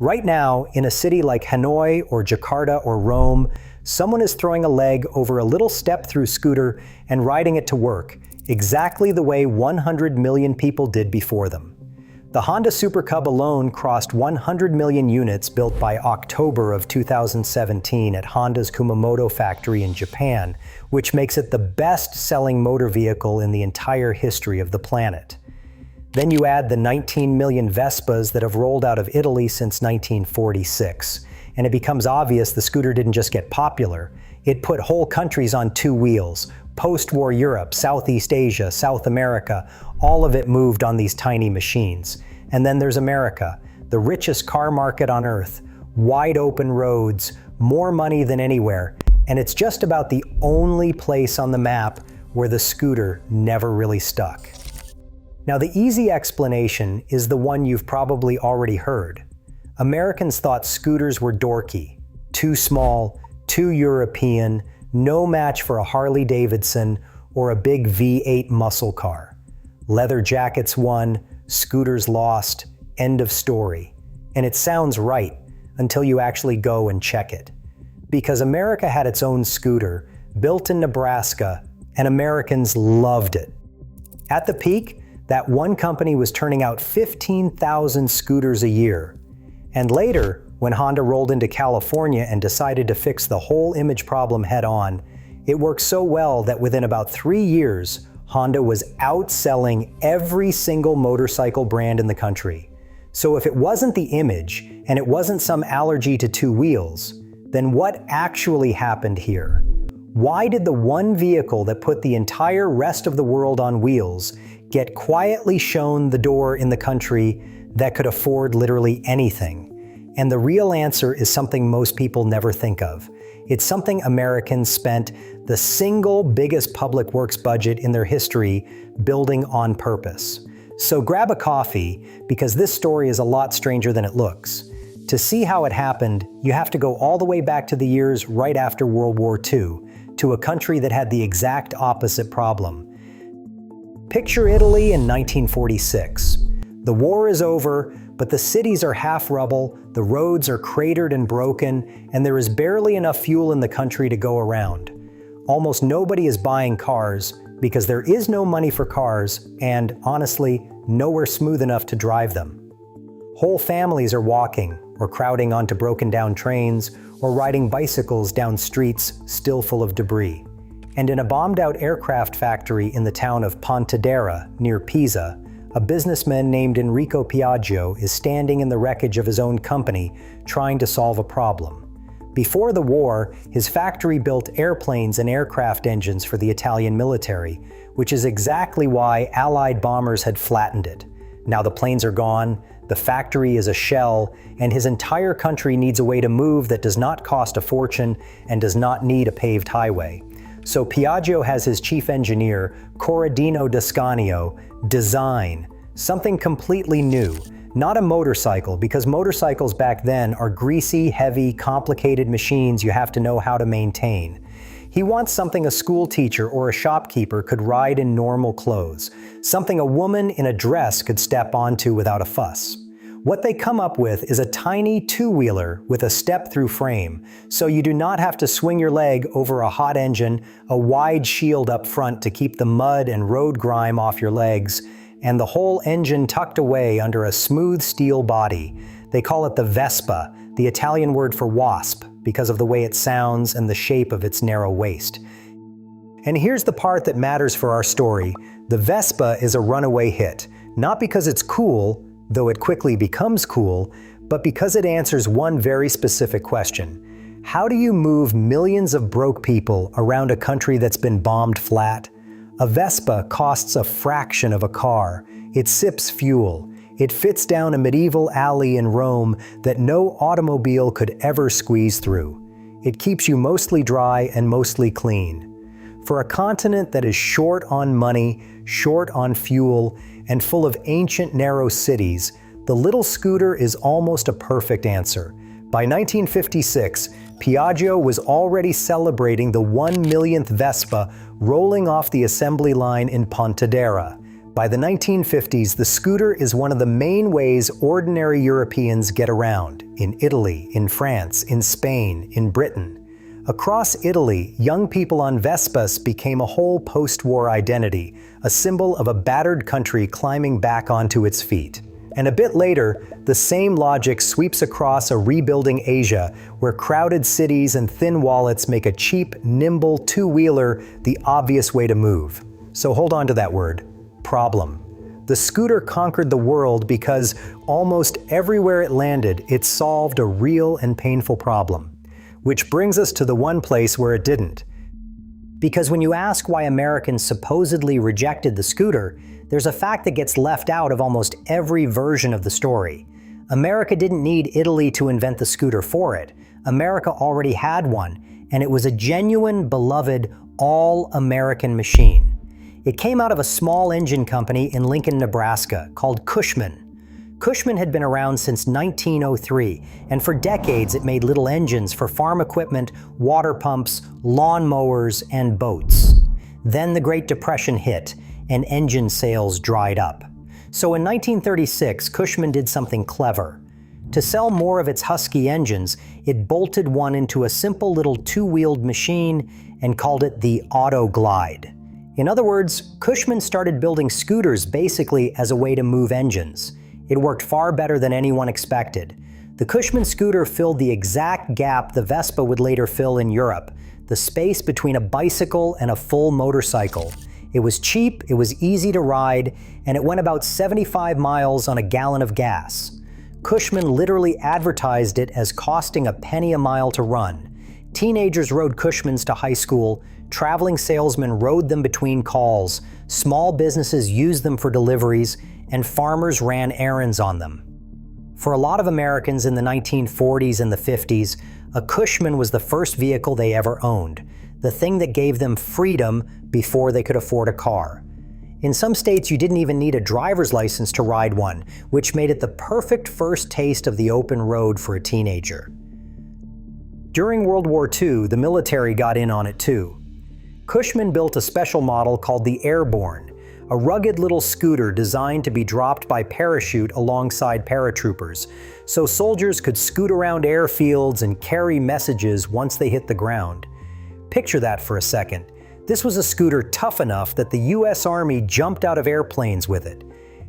Right now, in a city like Hanoi or Jakarta or Rome, someone is throwing a leg over a little step-through scooter and riding it to work, exactly the way 100 million people did before them. The Honda Super Cub alone crossed 100 million units built by October of 2017 at Honda's Kumamoto factory in Japan, which makes it the best-selling motor vehicle in the entire history of the planet. Then you add the 19 million Vespas that have rolled out of Italy since 1946, and it becomes obvious the scooter didn't just get popular, it put whole countries on two wheels. Post-war Europe, Southeast Asia, South America, all of it moved on these tiny machines. And then there's America, the richest car market on earth, wide open roads, more money than anywhere, and it's just about the only place on the map where the scooter never really stuck. Now, the easy explanation is the one you've probably already heard. Americans thought scooters were dorky, too small, too European, no match for a Harley Davidson or a big V8 muscle car. Leather jackets won, scooters lost, end of story. And it sounds right until you actually go and check it. Because America had its own scooter, built in Nebraska, and Americans loved it. At the peak, that one company was turning out 15,000 scooters a year. And later, when Honda rolled into California and decided to fix the whole image problem head-on, it worked so well that within about 3 years, Honda was outselling every single motorcycle brand in the country. So if it wasn't the image, and it wasn't some allergy to two wheels, then what actually happened here? Why did the one vehicle that put the entire rest of the world on wheels get quietly shown the door in the country that could afford literally anything? And the real answer is something most people never think of. It's something Americans spent the single biggest public works budget in their history building on purpose. So grab a coffee, because this story is a lot stranger than it looks. To see how it happened, you have to go all the way back to the years right after World War II, to a country that had the exact opposite problem. Picture Italy in 1946. The war is over, but the cities are half rubble, the roads are cratered and broken, and there is barely enough fuel in the country to go around. Almost nobody is buying cars because there is no money for cars and, honestly, nowhere smooth enough to drive them. Whole families are walking or crowding onto broken down trains or riding bicycles down streets still full of debris. And in a bombed-out aircraft factory in the town of Pontedera, near Pisa, a businessman named Enrico Piaggio is standing in the wreckage of his own company, trying to solve a problem. Before the war, his factory built airplanes and aircraft engines for the Italian military, which is exactly why Allied bombers had flattened it. Now the planes are gone, the factory is a shell, and his entire country needs a way to move that does not cost a fortune and does not need a paved highway. So Piaggio has his chief engineer, Corradino D'Ascanio, design something completely new. Not a motorcycle, because motorcycles back then are greasy, heavy, complicated machines you have to know how to maintain. He wants something a school teacher or a shopkeeper could ride in normal clothes, something a woman in a dress could step onto without a fuss. What they come up with is a tiny two-wheeler with a step-through frame, so you do not have to swing your leg over a hot engine, a wide shield up front to keep the mud and road grime off your legs, and the whole engine tucked away under a smooth steel body. They call it the Vespa, the Italian word for wasp, because of the way it sounds and the shape of its narrow waist. And here's the part that matters for our story. The Vespa is a runaway hit, not because it's cool, though it quickly becomes cool, but because it answers one very specific question. How do you move millions of broke people around a country that's been bombed flat? A Vespa costs a fraction of a car. It sips fuel. It fits down a medieval alley in Rome that no automobile could ever squeeze through. It keeps you mostly dry and mostly clean. For a continent that is short on money, short on fuel, and full of ancient narrow cities, the little scooter is almost a perfect answer. By 1956, Piaggio was already celebrating the 1 millionth Vespa rolling off the assembly line in Pontedera. By the 1950s, the scooter is one of the main ways ordinary Europeans get around, in Italy, in France, in Spain, in Britain. Across Italy, young people on Vespas became a whole post-war identity, a symbol of a battered country climbing back onto its feet. And a bit later, the same logic sweeps across a rebuilding Asia, where crowded cities and thin wallets make a cheap, nimble two-wheeler the obvious way to move. So hold on to that word. Problem. The scooter conquered the world because almost everywhere it landed, it solved a real and painful problem. Which brings us to the one place where it didn't. Because when you ask why Americans supposedly rejected the scooter, there's a fact that gets left out of almost every version of the story. America didn't need Italy to invent the scooter for it. America already had one, and it was a genuine, beloved, all-American machine. It came out of a small engine company in Lincoln, Nebraska, called Cushman. Cushman had been around since 1903, and for decades it made little engines for farm equipment, water pumps, lawn mowers, and boats. Then the Great Depression hit, and engine sales dried up. So in 1936, Cushman did something clever. To sell more of its Husky engines, it bolted one into a simple little two-wheeled machine and called it the Auto Glide. In other words, Cushman started building scooters basically as a way to move engines. It worked far better than anyone expected. The Cushman scooter filled the exact gap the Vespa would later fill in Europe, the space between a bicycle and a full motorcycle. It was cheap, it was easy to ride, and it went about 75 miles on a gallon of gas. Cushman literally advertised it as costing a penny a mile to run. Teenagers rode Cushmans to high school, traveling salesmen rode them between calls, small businesses used them for deliveries, and farmers ran errands on them. For a lot of Americans in the 1940s and the 50s, a Cushman was the first vehicle they ever owned, the thing that gave them freedom before they could afford a car. In some states, you didn't even need a driver's license to ride one, which made it the perfect first taste of the open road for a teenager. During World War II, the military got in on it too. Cushman built a special model called the Airborne, a rugged little scooter designed to be dropped by parachute alongside paratroopers, so soldiers could scoot around airfields and carry messages once they hit the ground. Picture that for a second. This was a scooter tough enough that the US Army jumped out of airplanes with it.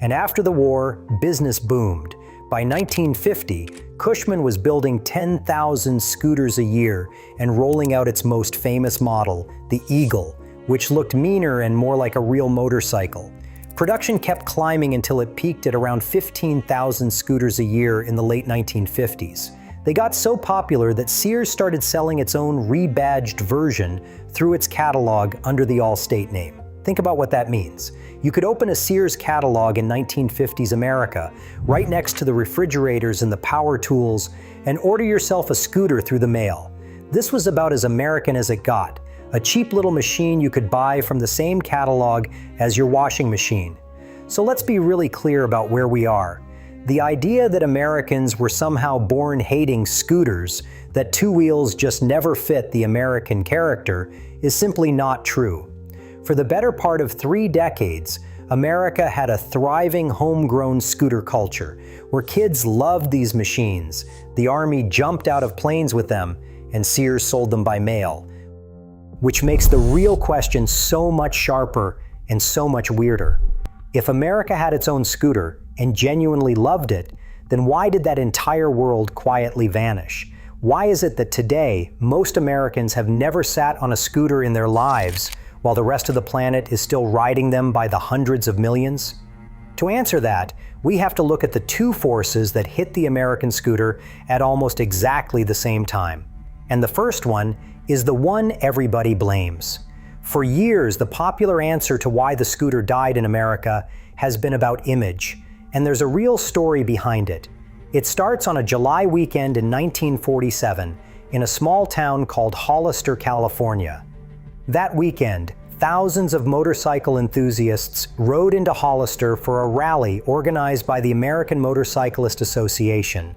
And after the war, business boomed. By 1950, Cushman was building 10,000 scooters a year and rolling out its most famous model, the Eagle, which looked meaner and more like a real motorcycle. Production kept climbing until it peaked at around 15,000 scooters a year in the late 1950s. They got so popular that Sears started selling its own rebadged version through its catalog under the Allstate name. Think about what that means. You could open a Sears catalog in 1950s America, right next to the refrigerators and the power tools, and order yourself a scooter through the mail. This was about as American as it got, a cheap little machine you could buy from the same catalog as your washing machine. So let's be really clear about where we are. The idea that Americans were somehow born hating scooters, that two wheels just never fit the American character, is simply not true. For the better part of 3 decades, America had a thriving homegrown scooter culture, where kids loved these machines, the Army jumped out of planes with them, and Sears sold them by mail. Which makes the real question so much sharper and so much weirder. If America had its own scooter and genuinely loved it, then why did that entire world quietly vanish? Why is it that today, most Americans have never sat on a scooter in their lives, while the rest of the planet is still riding them by the hundreds of millions? To answer that, we have to look at the two forces that hit the American scooter at almost exactly the same time. And the first one is the one everybody blames. For years, the popular answer to why the scooter died in America has been about image, and there's a real story behind it. It starts on a July weekend in 1947 in a small town called Hollister, California. That weekend, thousands of motorcycle enthusiasts rode into Hollister for a rally organized by the American Motorcyclist Association.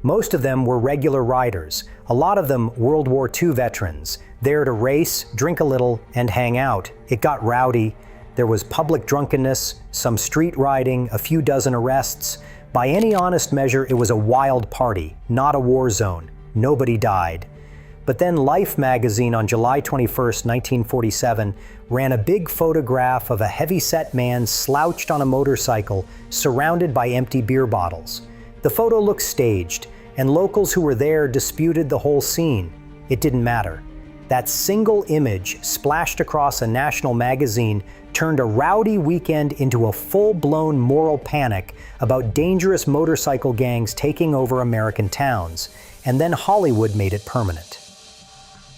Most of them were regular riders, a lot of them World War II veterans, there to race, drink a little, and hang out. It got rowdy. There was public drunkenness, some street riding, a few dozen arrests. By any honest measure, it was a wild party, not a war zone. Nobody died. But then Life magazine on July 21st, 1947, ran a big photograph of a heavy-set man slouched on a motorcycle, surrounded by empty beer bottles. The photo looked staged, and locals who were there disputed the whole scene. It didn't matter. That single image, splashed across a national magazine, turned a rowdy weekend into a full-blown moral panic about dangerous motorcycle gangs taking over American towns. And then Hollywood made it permanent.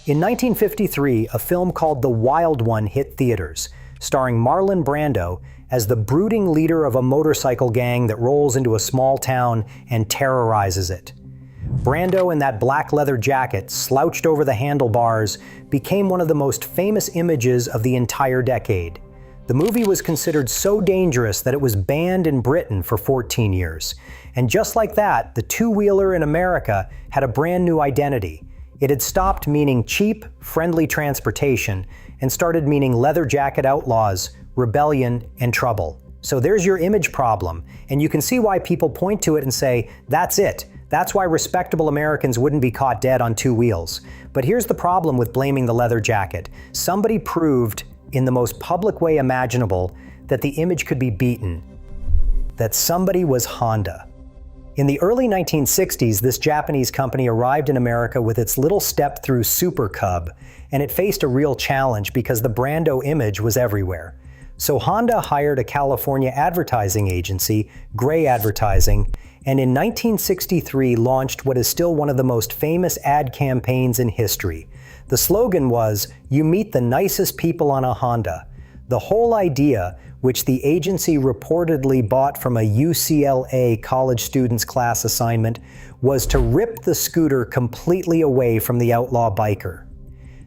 In 1953, a film called The Wild One hit theaters, starring Marlon Brando as the brooding leader of a motorcycle gang that rolls into a small town and terrorizes it. Brando in that black leather jacket, slouched over the handlebars, became one of the most famous images of the entire decade. The movie was considered so dangerous that it was banned in Britain for 14 years. And just like that, the two-wheeler in America had a brand new identity. It had stopped meaning cheap, friendly transportation and started meaning leather jacket outlaws, rebellion, and trouble. So there's your image problem, and you can see why people point to it and say, that's it. That's why respectable Americans wouldn't be caught dead on two wheels. But here's the problem with blaming the leather jacket. Somebody proved, in the most public way imaginable, that the image could be beaten. That somebody was Honda. In the early 1960s, this Japanese company arrived in America with its little step-through Super Cub, and it faced a real challenge because the Brando image was everywhere. So Honda hired a California advertising agency, Gray Advertising, and in 1963 launched what is still one of the most famous ad campaigns in history. The slogan was, "You meet the nicest people on a Honda." The whole idea, which the agency reportedly bought from a UCLA college student's class assignment, was to rip the scooter completely away from the outlaw biker.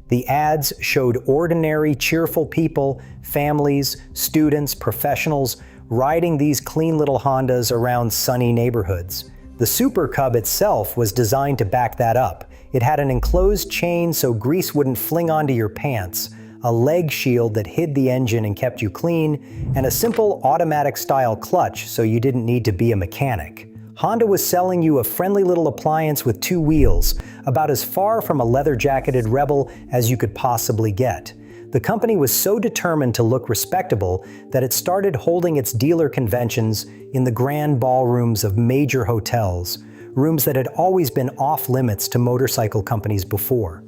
The ads showed ordinary, cheerful people, families, students, professionals, riding these clean little Hondas around sunny neighborhoods. The Super Cub itself was designed to back that up. It had an enclosed chain so grease wouldn't fling onto your pants, a leg shield that hid the engine and kept you clean, and a simple automatic-style clutch so you didn't need to be a mechanic. Honda was selling you a friendly little appliance with two wheels, about as far from a leather-jacketed rebel as you could possibly get. The company was so determined to look respectable that it started holding its dealer conventions in the grand ballrooms of major hotels, rooms that had always been off-limits to motorcycle companies before.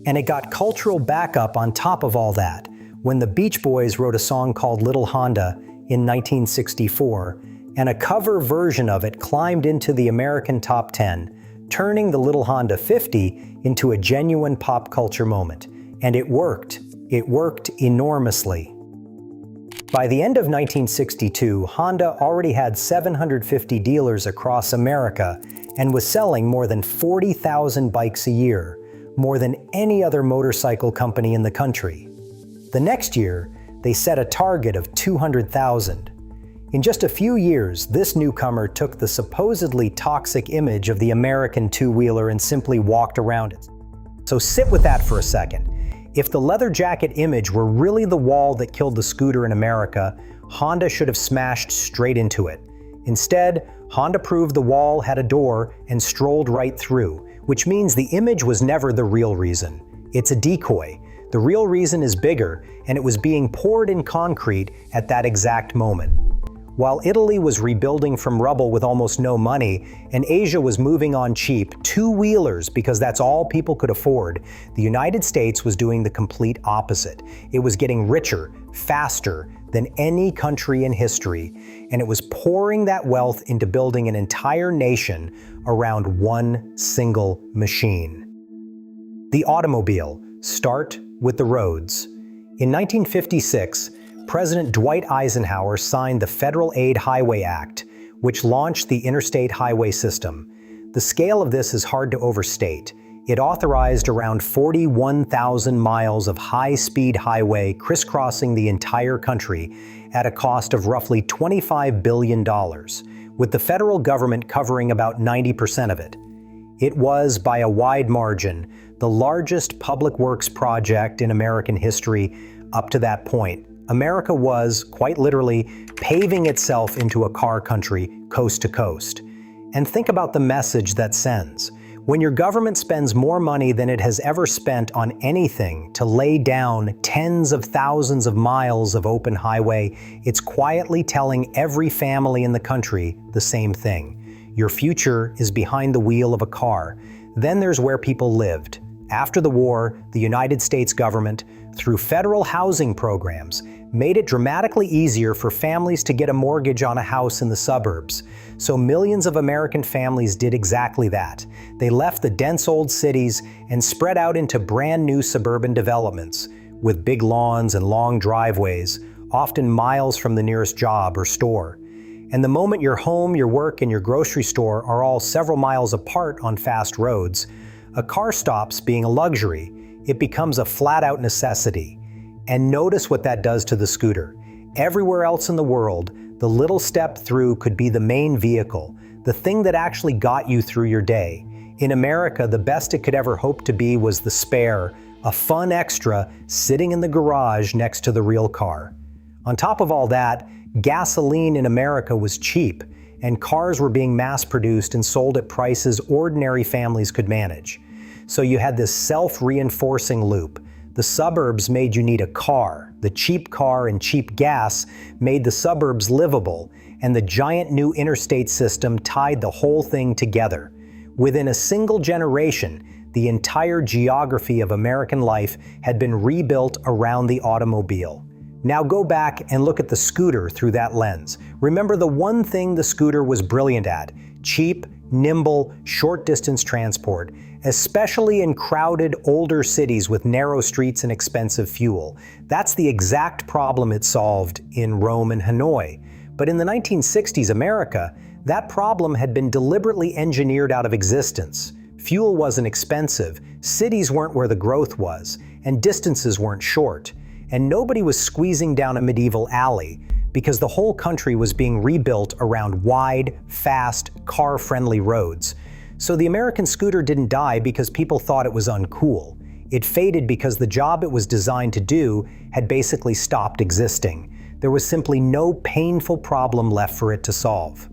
And it got cultural backup on top of all that, when the Beach Boys wrote a song called Little Honda in 1964, and a cover version of it climbed into the American Top 10, turning the Little Honda 50 into a genuine pop culture moment. And it worked. It worked enormously. By the end of 1962, Honda already had 750 dealers across America and was selling more than 40,000 bikes a year, more than any other motorcycle company in the country. The next year, they set a target of 200,000. In just a few years, this newcomer took the supposedly toxic image of the American two-wheeler and simply walked around it. So sit with that for a second. If the leather jacket image were really the wall that killed the scooter in America, Honda should have smashed straight into it. Instead, Honda proved the wall had a door and strolled right through, which means the image was never the real reason. It's a decoy. The real reason is bigger, and it was being poured in concrete at that exact moment. While Italy was rebuilding from rubble with almost no money, and Asia was moving on cheap, two-wheelers because that's all people could afford, the United States was doing the complete opposite. It was getting richer, faster than any country in history, and it was pouring that wealth into building an entire nation around one single machine. The automobile. Start with the roads. In 1956, President Dwight Eisenhower signed the Federal Aid Highway Act, which launched the interstate highway system. The scale of this is hard to overstate. It authorized around 41,000 miles of high-speed highway crisscrossing the entire country at a cost of roughly $25 billion, with the federal government covering about 90% of it. It was, by a wide margin, the largest public works project in American history up to that point. America was, quite literally, paving itself into a car country, coast to coast. And think about the message that sends. When your government spends more money than it has ever spent on anything to lay down tens of thousands of miles of open highway, it's quietly telling every family in the country the same thing. Your future is behind the wheel of a car. Then there's where people lived. After the war, the United States government, through federal housing programs, made it dramatically easier for families to get a mortgage on a house in the suburbs. So millions of American families did exactly that. They left the dense old cities and spread out into brand new suburban developments, with big lawns and long driveways, often miles from the nearest job or store. And the moment your home, your work, and your grocery store are all several miles apart on fast roads, a car stops being a luxury. It becomes a flat-out necessity. And notice what that does to the scooter. Everywhere else in the world, the little step through could be the main vehicle, the thing that actually got you through your day. In America, the best it could ever hope to be was the spare, a fun extra sitting in the garage next to the real car. On top of all that, gasoline in America was cheap, and cars were being mass-produced and sold at prices ordinary families could manage. So you had this self-reinforcing loop. The suburbs made you need a car. The cheap car and cheap gas made the suburbs livable, and the giant new interstate system tied the whole thing together. Within a single generation, the entire geography of American life had been rebuilt around the automobile. Now go back and look at the scooter through that lens. Remember the one thing the scooter was brilliant at: cheap, nimble, short-distance transport, especially in crowded, older cities with narrow streets and expensive fuel. That's the exact problem it solved in Rome and Hanoi. But in the 1960s America, that problem had been deliberately engineered out of existence. Fuel wasn't expensive, cities weren't where the growth was, and distances weren't short. And nobody was squeezing down a medieval alley, because the whole country was being rebuilt around wide, fast, car-friendly roads. So the American scooter didn't die because people thought it was uncool. It faded because the job it was designed to do had basically stopped existing. There was simply no painful problem left for it to solve.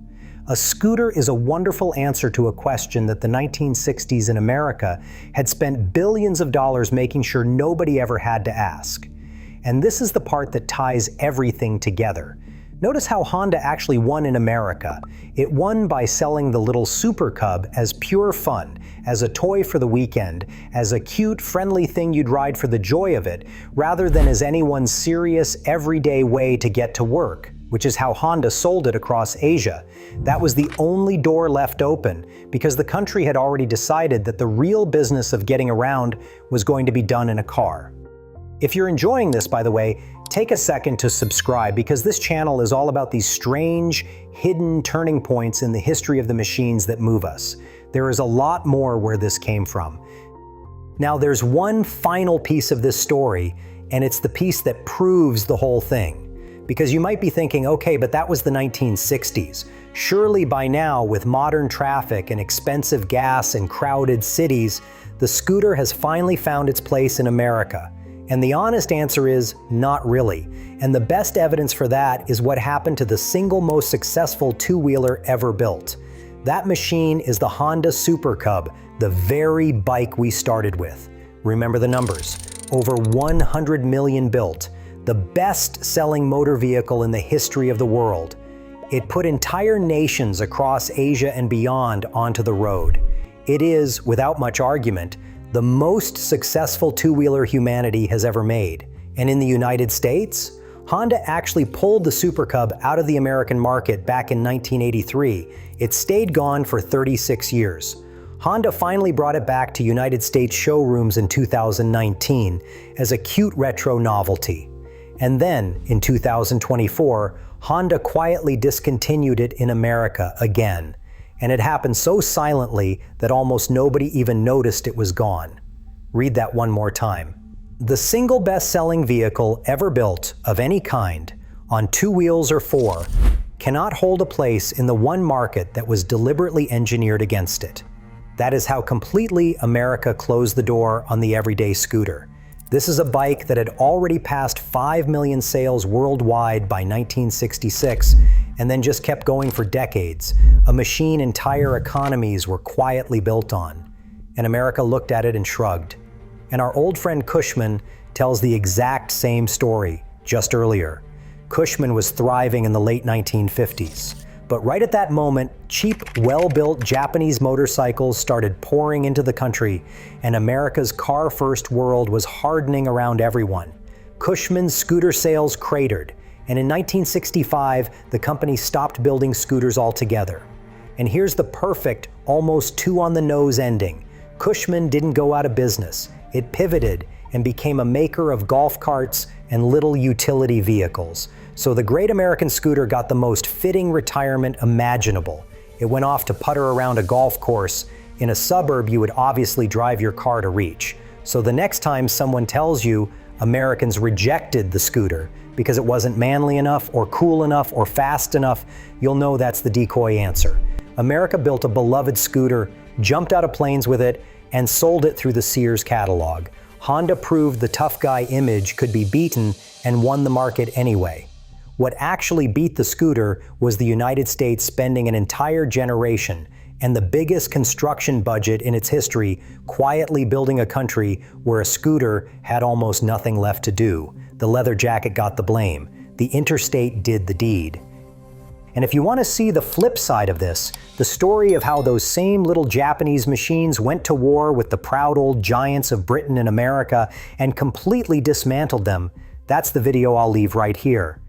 A scooter is a wonderful answer to a question that the 1960s in America had spent billions of dollars making sure nobody ever had to ask. And this is the part that ties everything together. Notice how Honda actually won in America. It won by selling the little Super Cub as pure fun, as a toy for the weekend, as a cute, friendly thing you'd ride for the joy of it, rather than as anyone's serious, everyday way to get to work, which is how Honda sold it across Asia. That was the only door left open, because the country had already decided that the real business of getting around was going to be done in a car. If you're enjoying this, by the way, take a second to subscribe, because this channel is all about these strange, hidden turning points in the history of the machines that move us. There is a lot more where this came from. Now, there's one final piece of this story, and it's the piece that proves the whole thing. Because you might be thinking, okay, but that was the 1960s. Surely by now, with modern traffic and expensive gas and crowded cities, the scooter has finally found its place in America. And the honest answer is, not really. And the best evidence for that is what happened to the single most successful two-wheeler ever built. That machine is the Honda Super Cub, the very bike we started with. Remember the numbers. Over 100 million built. The best-selling motor vehicle in the history of the world. It put entire nations across Asia and beyond onto the road. It is, without much argument, the most successful two-wheeler humanity has ever made. And in the United States, Honda actually pulled the Super Cub out of the American market back in 1983. It stayed gone for 36 years. Honda finally brought it back to United States showrooms in 2019 as a cute retro novelty. And then, in 2024, Honda quietly discontinued it in America again. And it happened so silently that almost nobody even noticed it was gone. Read that one more time. The single best-selling vehicle ever built of any kind, on two wheels or four, cannot hold a place in the one market that was deliberately engineered against it. That is how completely America closed the door on the everyday scooter. This is a bike that had already passed 5 million sales worldwide by 1966, and then just kept going for decades, a machine entire economies were quietly built on. And America looked at it and shrugged. And our old friend Cushman tells the exact same story, just earlier. Cushman was thriving in the late 1950s. But right at that moment, cheap, well-built Japanese motorcycles started pouring into the country, and America's car-first world was hardening around everyone. Cushman's scooter sales cratered, and in 1965, the company stopped building scooters altogether. And here's the perfect, almost two-on-the-nose ending. Cushman didn't go out of business. It pivoted and became a maker of golf carts and little utility vehicles. So the Great American Scooter got the most fitting retirement imaginable. It went off to putter around a golf course. In a suburb, you would obviously drive your car to reach. So the next time someone tells you Americans rejected the scooter because it wasn't manly enough or cool enough or fast enough, you'll know that's the decoy answer. America built a beloved scooter, jumped out of planes with it, and sold it through the Sears catalog. Honda proved the tough guy image could be beaten and won the market anyway. What actually beat the scooter was the United States spending an entire generation and the biggest construction budget in its history quietly building a country where a scooter had almost nothing left to do. The leather jacket got the blame. The interstate did the deed. And if you want to see the flip side of this, the story of how those same little Japanese machines went to war with the proud old giants of Britain and America and completely dismantled them, that's the video I'll leave right here.